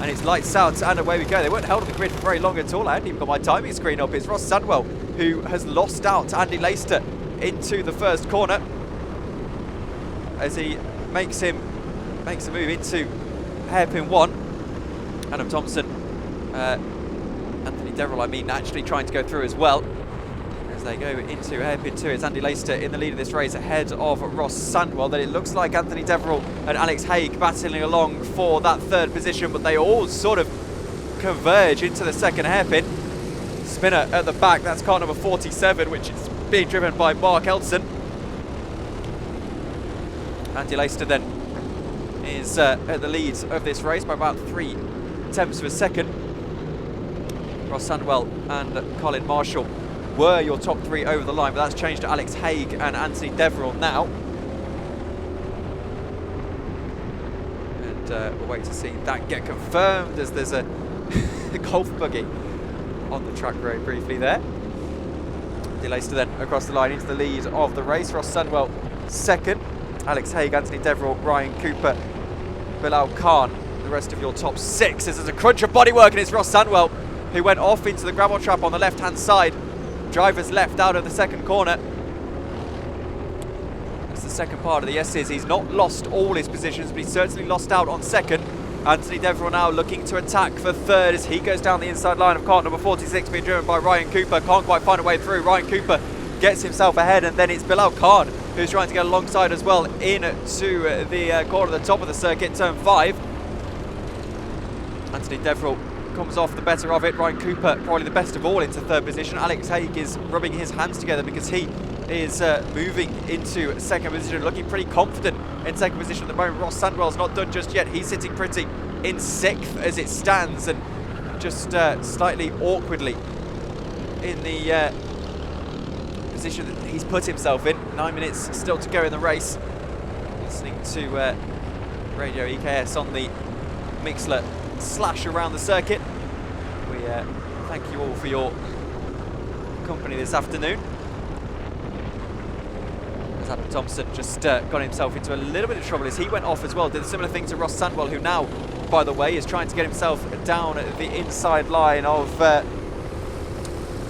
And it's lights out and away we go. They weren't held on the grid for very long at all. I hadn't even got my timing screen up. It's Ross Sandwell who has lost out Andy Laister into the first corner as he makes a move into hairpin 1. Adam Thompson, Anthony Deverell, actually trying to go through as well. As they go into hairpin 2, it's Andy Laister in the lead of this race ahead of Ross Sandwell. Then it looks like Anthony Deverell and Alex Hague battling along for that third position, but they all sort of converge into the second hairpin. Spinner at the back, that's car number 47, which is being driven by Mark Elson. Andy Laister then is at the lead of this race by about 0.3 of a second. Ross Sandwell and Colin Marshall were your top 3 over the line, but that's changed to Alex Hague and Anthony Deverell now. And we'll wait to see that get confirmed as there's a golf buggy on the track very briefly there. Andy Laister then across the line into the lead of the race. Ross Sandwell second. Alex Hague, Anthony Deverell, Ryan Cooper, Bilal Khan, the rest of your top 6. This is a crunch of bodywork, and it's Ross Sandwell who went off into the gravel trap on the left-hand side. Driver's left out of the second corner. That's the second part of the S's. He's not lost all his positions, but he's certainly lost out on second. Anthony Deverell now looking to attack for third as he goes down the inside line of car number 46, being driven by Ryan Cooper. Can't quite find a way through. Ryan Cooper gets himself ahead, and then it's Bilal Khan who's trying to get alongside as well into the corner at the top of the circuit, turn 5. Anthony Deverell comes off the better of it. Ryan Cooper probably the best of all into third position. Alex Hague is rubbing his hands together because he is moving into second position, looking pretty confident in second position at the moment. Ross Sandwell's not done just yet. He's sitting pretty in 6th as it stands, and just slightly awkwardly in the position that he's put himself in. 9 minutes still to go in the race. Listening to Radio EKS on the Mixler / around the circuit. We thank you all for your company this afternoon. As Adam Thompson just got himself into a little bit of trouble as he went off as well. Did a similar thing to Ross Sandwell, who now, by the way, is trying to get himself down at the inside line of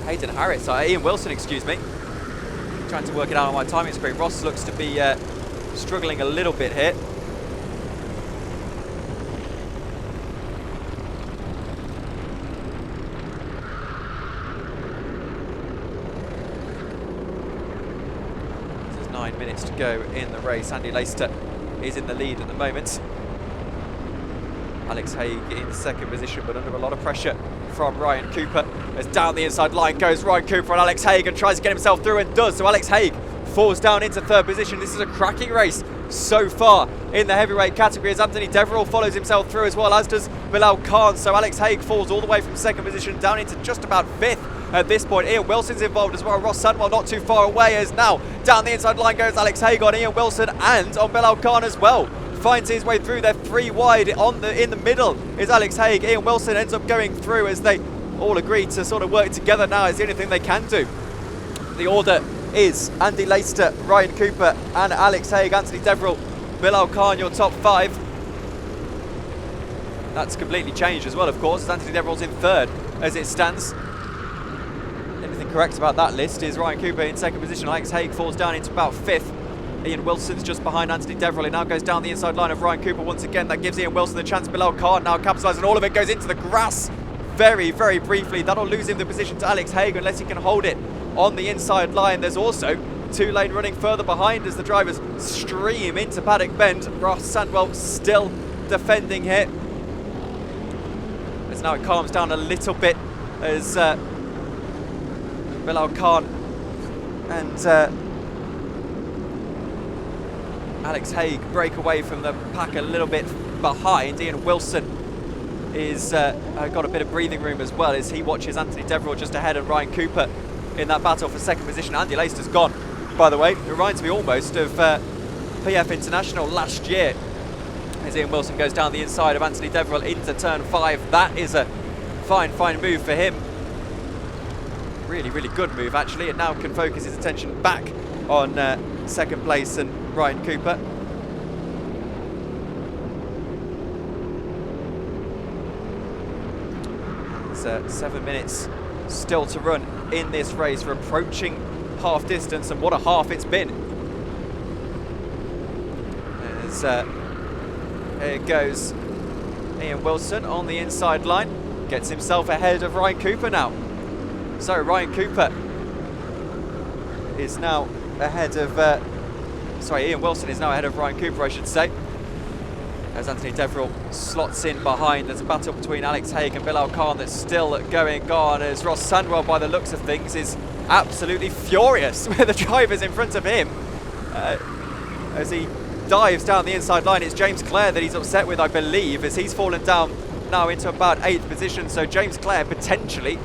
Ian Wilson, excuse me. Trying to work it out on my timing screen. Ross looks to be struggling a little bit here. There's 9 minutes to go in the race. Andy Laister is in the lead at the moment. Alex Hague in second position, but under a lot of pressure from Ryan Cooper. As down the inside line goes Ryan Cooper and Alex Hague, and tries to get himself through and does. So Alex Hague falls down into third position. This is a cracking race so far in the heavyweight category as Anthony Deverell follows himself through as well, as does Bilal Khan. So Alex Hague falls all the way from second position down into just about 5th at this point. Ian Wilson's involved as well. Ross Sandwell not too far away, as now down the inside line goes Alex Hague on Ian Wilson and on Bilal Khan as well. Finds his way through. They're 3 wide. In the middle is Alex Hague. Ian Wilson ends up going through as they all agree to sort of work together now. It's the only thing they can do. The order is Andy Laister, Ryan Cooper and Alex Hague. Anthony Deverell, Bilal Khan, your top 5. That's completely changed as well, of course, as Anthony Deverell's in third as it stands. Anything correct about that list is Ryan Cooper in second position. Alex Hague falls down into about 5th. Ian Wilson's just behind Anthony Deverell. He now goes down the inside line of Ryan Cooper once again. That gives Ian Wilson the chance. Bilal Khan now capitalises, and all of it goes into the grass very, very briefly. That'll lose him the position to Alex Hague unless he can hold it on the inside line. There's also 2-lane running further behind as the drivers stream into Paddock Bend. Ross Sandwell still defending here. As now it calms down a little bit as Bilal Khan and Alex Hague break away from the pack a little bit behind. Ian Wilson is got a bit of breathing room as well as he watches Anthony Deverell just ahead of Ryan Cooper in that battle for second position. Andy Laister's gone, by the way. It reminds me almost of PF International last year as Ian Wilson goes down the inside of Anthony Deverell into turn 5. That is a fine move for him. Really, really good move actually, and now can focus his attention back on second place and Ryan Cooper. There's 7 minutes still to run in this race. We're approaching half distance, and what a half it's been. As here goes Ian Wilson on the inside line, gets himself ahead of Ryan Cooper now. So Ryan Cooper is now ahead of Ian Wilson is now ahead of Ryan Cooper, I should say, as Anthony Deverill slots in behind. There's a battle between Alex Hague and Bilal Khan that's still going on, as Ross Sandwell, by the looks of things, is absolutely furious with the drivers in front of him as he dives down the inside line. It's James Clare that he's upset with, I believe, as he's fallen down now into about 8th position. So James Clare potentially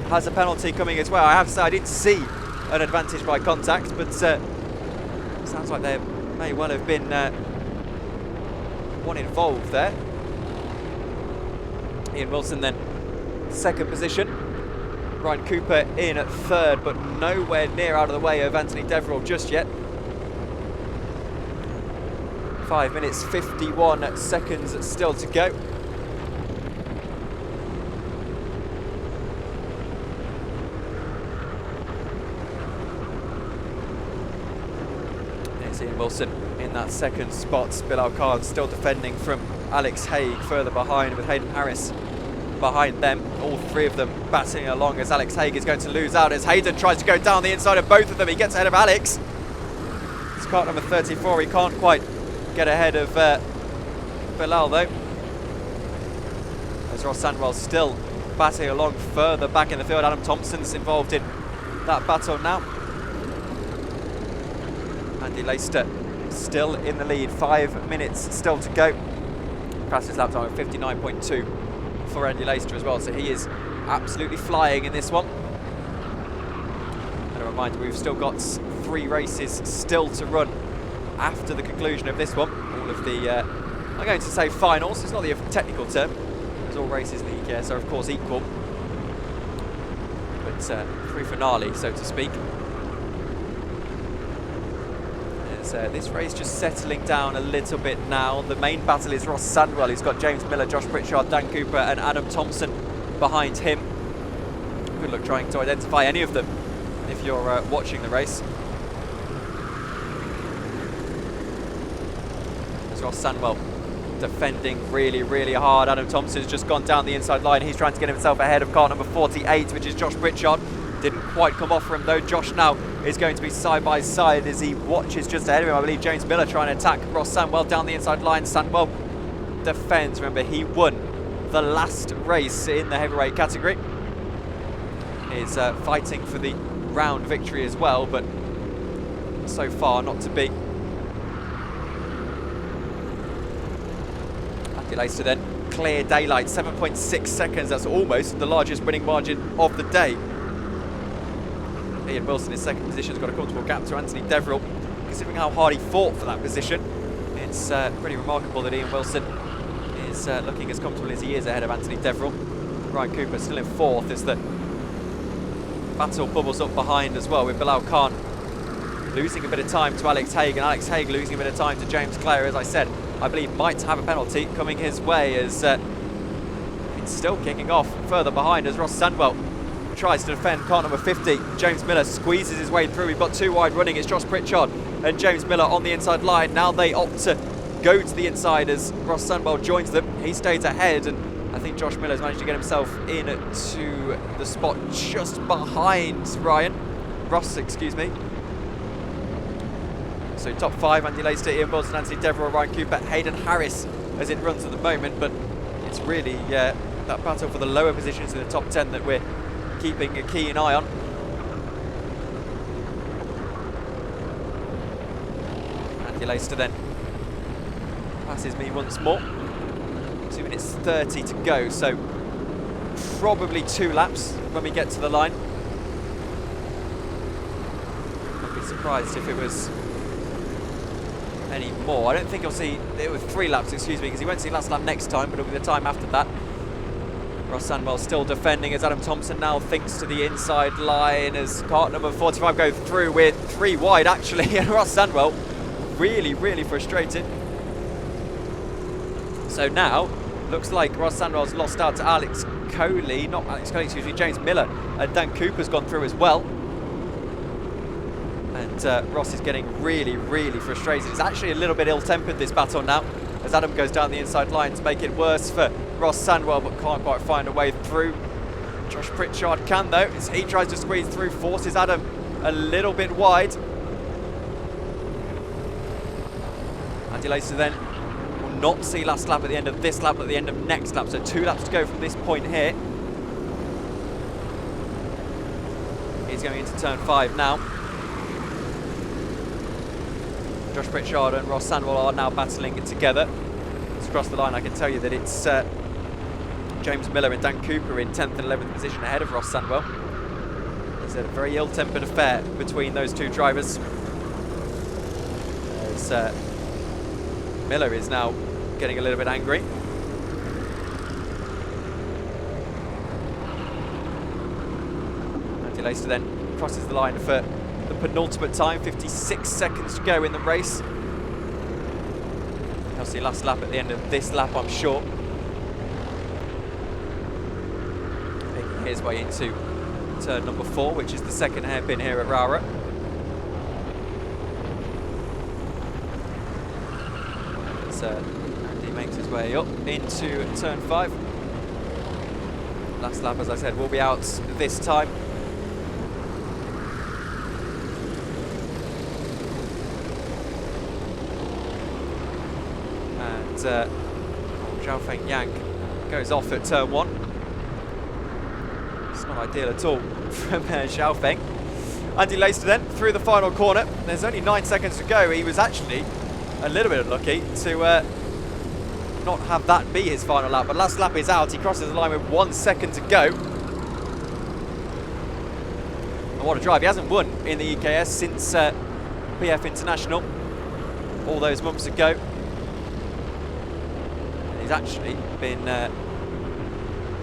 has a penalty coming as well. I have to say I didn't see an advantage by contact, but sounds like there may well have been one involved there. Ian Wilson then 2nd position. Ryan Cooper in at 3rd, but nowhere near out of the way of Anthony Deverill just yet. 5 minutes 51 seconds still to go. There's Ian Wilson in that 2nd spot. Bilal Khan still defending from Alex Hague further behind, with Hayden Harris behind them. All 3 of them battling along, as Alex Hague is going to lose out as Hayden tries to go down the inside of both of them. He gets ahead of Alex. It's car number 34. He can't quite get ahead of Bilal though, as Ross Sandwell still battling along further back in the field. Adam Thompson's involved in that battle now. Andy Laister still in the lead. 5 minutes still to go. Fastest lap time of 59.2 for Andy Laister as well, so he is absolutely flying in this one. And a reminder, we've still got 3 races still to run after the conclusion of this one. All of the, I'm going to say finals, it's not the technical term, as all races in the EKS are of course equal, but 3 finale, so to speak. This race just settling down a little bit now. The main battle is Ross Sandwell, who's got James Miller, Josh Pritchard, Dan Cooper and Adam Thompson behind him. Good luck trying to identify any of them if you're watching the race. As Ross Sandwell defending really, really hard. Adam Thompson's just gone down the inside line. He's trying to get himself ahead of car number 48, which is Josh Pritchard. Didn't quite come off for him though. Josh now is going to be side by side as he watches just ahead of him. I believe James Miller trying to attack Ross Sandwell down the inside line. Sandwell defends. Remember, he won the last race in the heavyweight category. Is fighting for the round victory as well, but so far not to be. Andy Laister then clear daylight, 7.6 seconds. That's almost the largest winning margin of the day. Ian Wilson in 2nd position has got a comfortable gap to Anthony Deverill. Considering how hard he fought for that position, it's pretty remarkable that Ian Wilson is looking as comfortable as he is ahead of Anthony Deverill. Ryan Cooper still in 4th as the battle bubbles up behind as well, with Bilal Khan losing a bit of time to Alex Hague, and Alex Hague losing a bit of time to James Clare. As I said, I believe might have a penalty coming his way, as it's still kicking off further behind as Ross Sandwell tries to defend car number 50. James Miller squeezes his way through. We've got 2 wide running. It's Josh Pritchard and James Miller on the inside line. Now they opt to go to the inside as Ross Sandwell joins them. He stays ahead, and I think Josh Miller's managed to get himself into the spot just behind Ross, excuse me. So top 5, Andy Laister, Ian Wilson, Anthony Deverill, Ryan Cooper, Hayden Harris as it runs at the moment, but it's really that battle for the lower positions in the top 10 that we're keeping a keen eye on. Andy Laister then passes me once more. 2 minutes 30 to go, so probably 2 laps when we get to the line. I'd be surprised if it was any more. I don't think you'll see it was 3 laps, excuse me, because he won't see last lap next time, but it'll be the time after that. Ross Sandwell still defending as Adam Thompson now thinks to the inside line as cart number 45 goes through with 3 wide actually, and Ross Sandwell really, really frustrated. So now Looks like Ross Sandwell's lost out to Alex Coley, not Alex Coley, excuse me, James Miller, and Dan Cooper's gone through as well. And Ross is getting really, really frustrated. He's actually a little bit ill-tempered, this battle now, as Adam goes down the inside line to make it worse for Ross Sandwell, but can't quite find a way through. Josh Pritchard can, though, as he tries to squeeze through, forces Adam a little bit wide. Andy Laister then will not see last lap at the end of this lap, but at the end of next lap, so 2 laps to go from this point here. He's going into turn 5 now. Josh Pritchard and Ross Sandwell are now battling it together. It's across the line. I can tell you that it's James Miller and Dan Cooper in 10th and 11th position ahead of Ross Sandwell. It's a very ill-tempered affair between those two drivers. As Miller is now getting a little bit angry. Andy Laister then crosses the line for the penultimate time, 56 seconds to go in the race. He'll see last lap at the end of this lap, I'm sure. Making his way into turn number 4, which is the second hairpin here at Rowrah. So Andy makes his way up into turn 5. Last lap, as I said, will be out this time. And Xiaofeng Yang goes off at turn 1. It's not ideal at all from Xiaofeng. Andy Laister then through the final corner. There's only 9 seconds to go. He was actually a little bit unlucky to not have that be his final lap, but last lap is out. He crosses the line with 1 second to go. And what a drive. He hasn't won in the EKS since PF International all those months ago. And he's actually been the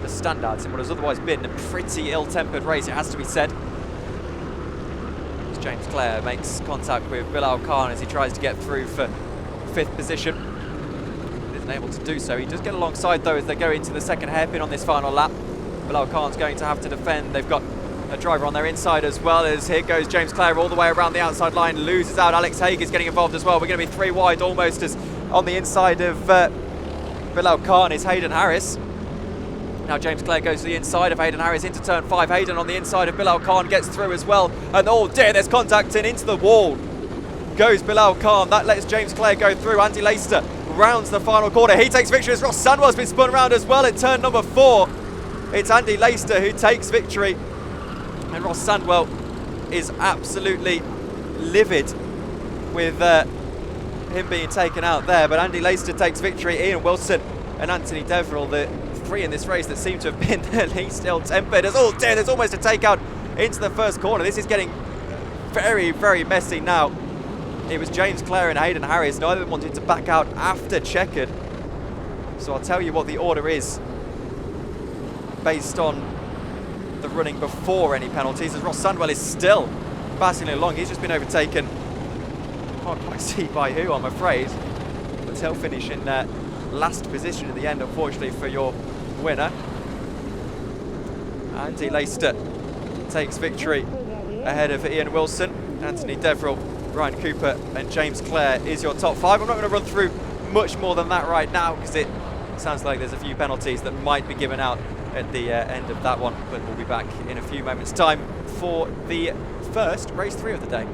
standout in what has otherwise been a pretty ill-tempered race, it has to be said. As James Clare makes contact with Bilal Khan as he tries to get through for 5th position. Isn't able to do so. He does get alongside though as they go into the second hairpin on this final lap. Bilal Khan's going to have to defend. They've got a driver on their inside as well, as here goes James Clare all the way around the outside line, loses out. Alex Hague is getting involved as well. We're going to be 3 wide almost, as on the inside of Bilal Khan is Hayden Harris. Now James Clare goes to the inside of Hayden Harris into turn 5. Hayden on the inside of Bilal Khan gets through as well, and oh dear, there's contact in into the wall. Goes Bilal Khan. That lets James Clare go through. Andy Laister rounds the final corner. He takes victory as Ross Sandwell's been spun around as well in turn number 4. It's Andy Laister who takes victory, and Ross Sandwell is absolutely livid with him being taken out there. But Andy Laister takes victory. Ian Wilson and Anthony Deverill, the 3 in this race that seem to have been the least ill-tempered. Oh dear, there's almost a takeout into the first corner. This is getting very, very messy now. It was James Clare and Hayden Harris. Neither of them wanted to back out after checkered. So I'll tell you what the order is based on the running before any penalties, as Ross Sandwell is still battling along. He's just been overtaken. Can't quite see by who, I'm afraid. But he'll finish in last position in the end, unfortunately, for your winner. Andy Laister takes victory ahead of Ian Wilson. Anthony Deverill, Ryan Cooper and James Clare is your top 5. I'm not going to run through much more than that right now, because it sounds like there's a few penalties that might be given out at the end of that one, but we'll be back in a few moments' time for the first race 3 of the day.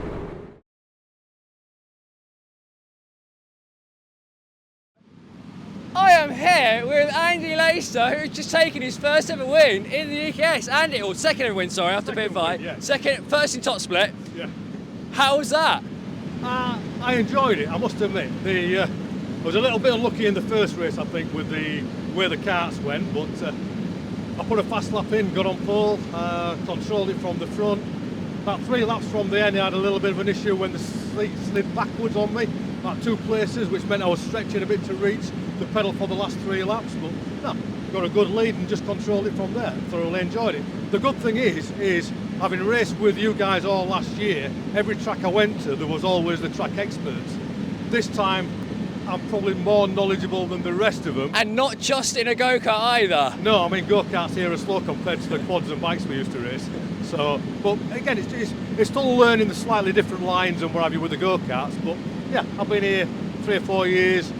I am here with Andy Laister, who's just taken his first ever win in the EKS. Andy, or second ever win, sorry, after being by. Yeah. First in top split. Yeah. How was that? I enjoyed it, I must admit. I was a little bit unlucky in the first race, I think, with the way the karts went, but I put a fast lap in, got on pole, controlled it from the front. About 3 laps from the end, I had a little bit of an issue when the seat slid backwards on me, about 2 places, which meant I was stretching a bit to reach the pedal for the last 3 laps, but no, got a good lead and just controlled it from there. Thoroughly enjoyed it. The good thing is having raced with you guys all last year, every track I went to, there was always the track experts. This time, I'm probably more knowledgeable than the rest of them. And not just in a go-kart either. No, I mean, go-karts here are slow compared to the quads and bikes we used to race. So, but again, it's still learning the slightly different lines and what have you with the go-karts. But yeah, I've been here 3 or 4 years,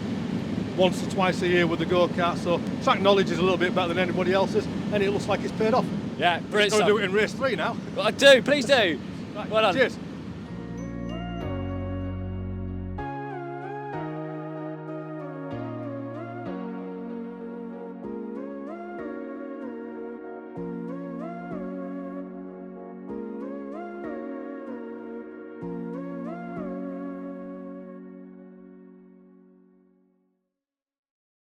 once or twice a year with the go-kart. So track knowledge is a little bit better than anybody else's, and it looks like it's paid off. Yeah, brilliant Got to stuff. do it in race 3 now. Well, I do, please do. Right, Well done. cheers.